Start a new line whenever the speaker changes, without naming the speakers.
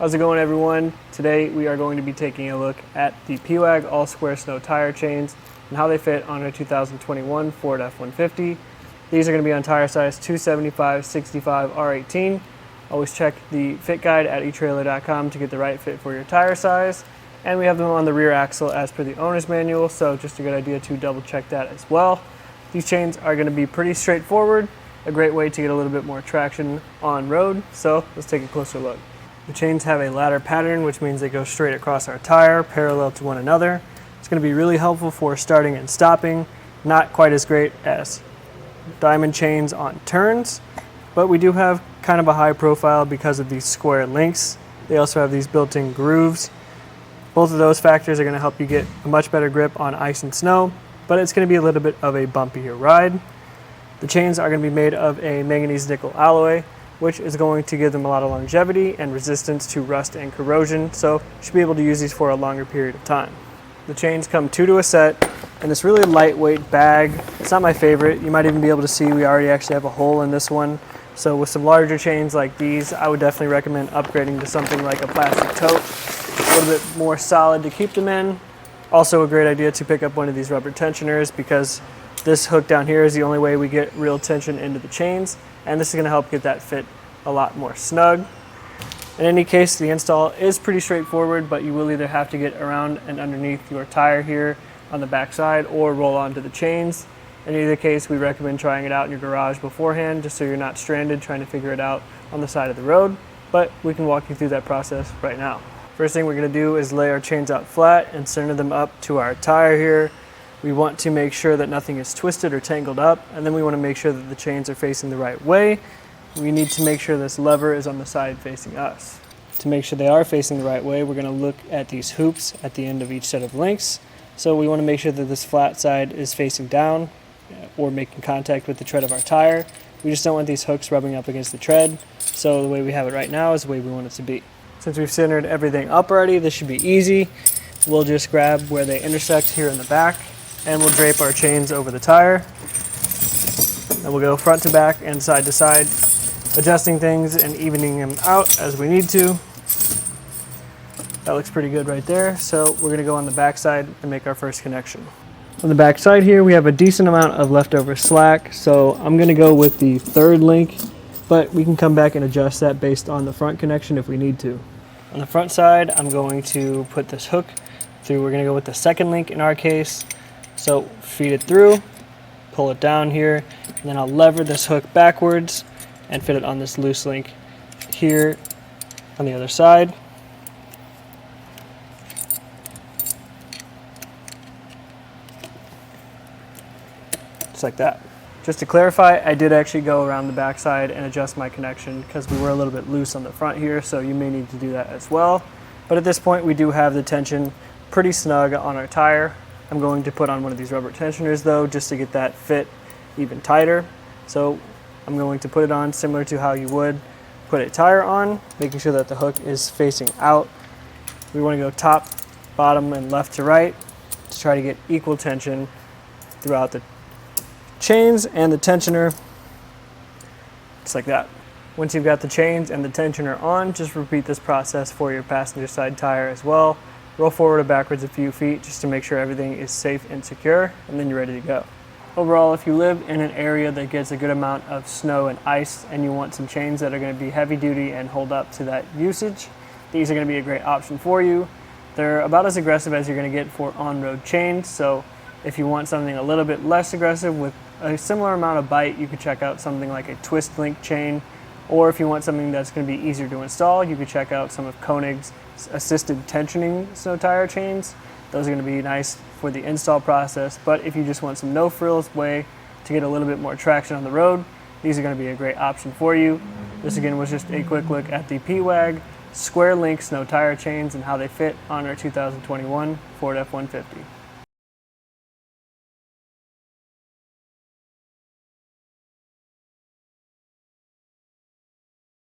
How's it going, everyone? Today we are going to be taking a look at the Pewag all-square snow tire chains and how they fit on a 2021 Ford F-150. These are going to be on tire size 275, 65, R18. Always check the fit guide at etrailer.com to get the right fit for your tire size. And we have them on the rear axle as per the owner's manual, so just a good idea to double check that as well. These chains are going to be pretty straightforward, a great way to get a little bit more traction on road, so let's take a closer look. The chains have a ladder pattern, which means they go straight across our tire, parallel to one another. It's going to be really helpful for starting and stopping, not quite as great as diamond chains on turns, but we do have kind of a high profile because of these square links. They also have these built-in grooves. Both of those factors are going to help you get a much better grip on ice and snow, but it's going to be a little bit of a bumpier ride. The chains are going to be made of a manganese nickel alloy, which is going to give them a lot of longevity and resistance to rust and corrosion, so you should be able to use these for a longer period of time. The chains come 2 to a set in this really lightweight bag. It's not my favorite. You might even be able to see we already actually have a hole in this one. So with some larger chains like these, I would definitely recommend upgrading to something like a plastic tote, a little bit more solid to keep them in. Also a great idea to pick up one of these rubber tensioners, because this hook down here is the only way we get real tension into the chains, and this is going to help get that fit a lot more snug. In any case, the install is pretty straightforward, but you will either have to get around and underneath your tire here on the back side or roll onto the chains. In either case, we recommend trying it out in your garage beforehand, just so you're not stranded trying to figure it out on the side of the road, but we can walk you through that process right now. First thing we're going to do is lay our chains out flat and center them up to our tire here. We want to make sure that nothing is twisted or tangled up, and then we want to make sure that the chains are facing the right way. We need to make sure this lever is on the side facing us. To make sure they are facing the right way, we're going to look at these hoops at the end of each set of links. So we want to make sure that this flat side is facing down or making contact with the tread of our tire. We just don't want these hooks rubbing up against the tread, so the way we have it right now is the way we want it to be. Since we've centered everything up already, this should be easy. We'll just grab where they intersect here in the back, and we'll drape our chains over the tire. And we'll go front to back and side to side, adjusting things and evening them out as we need to. That looks pretty good right there, so we're going to go on the back side and make our first connection. On the back side here, we have a decent amount of leftover slack, so I'm going to go with the third link, but we can come back and adjust that based on the front connection if we need to. On the front side, I'm going to put this hook through. We're going to go with the second link in our case. So feed it through, pull it down here, and then I'll lever this hook backwards and fit it on this loose link here on the other side. Just like that. Just to clarify, I did actually go around the backside and adjust my connection because we were a little bit loose on the front here, so you may need to do that as well. But at this point, we do have the tension pretty snug on our tire. I'm going to put on one of these rubber tensioners though, just to get that fit even tighter. So I'm going to put it on similar to how you would put a tire on, making sure that the hook is facing out. We want to go top, bottom, and left to right to try to get equal tension throughout the chains and the tensioner, just like that. Once you've got the chains and the tensioner on, just repeat this process for your passenger side tire as well. Roll forward or backwards a few feet just to make sure everything is safe and secure, and then you're ready to go. Overall, if you live in an area that gets a good amount of snow and ice and you want some chains that are going to be heavy duty and hold up to that usage, these are going to be a great option for you. They're about as aggressive as you're going to get for on-road chains, so if you want something a little bit less aggressive with a similar amount of bite, you could check out something like a twist link chain. Or if you want something that's going to be easier to install, you could check out some of Koenig's assisted tensioning snow tire chains. Those are going to be nice for the install process, but if you just want some no-frills way to get a little bit more traction on the road, these are going to be a great option for you. This again was just a quick look at the Pewag square link snow tire chains and how they fit on our 2021 Ford F-150.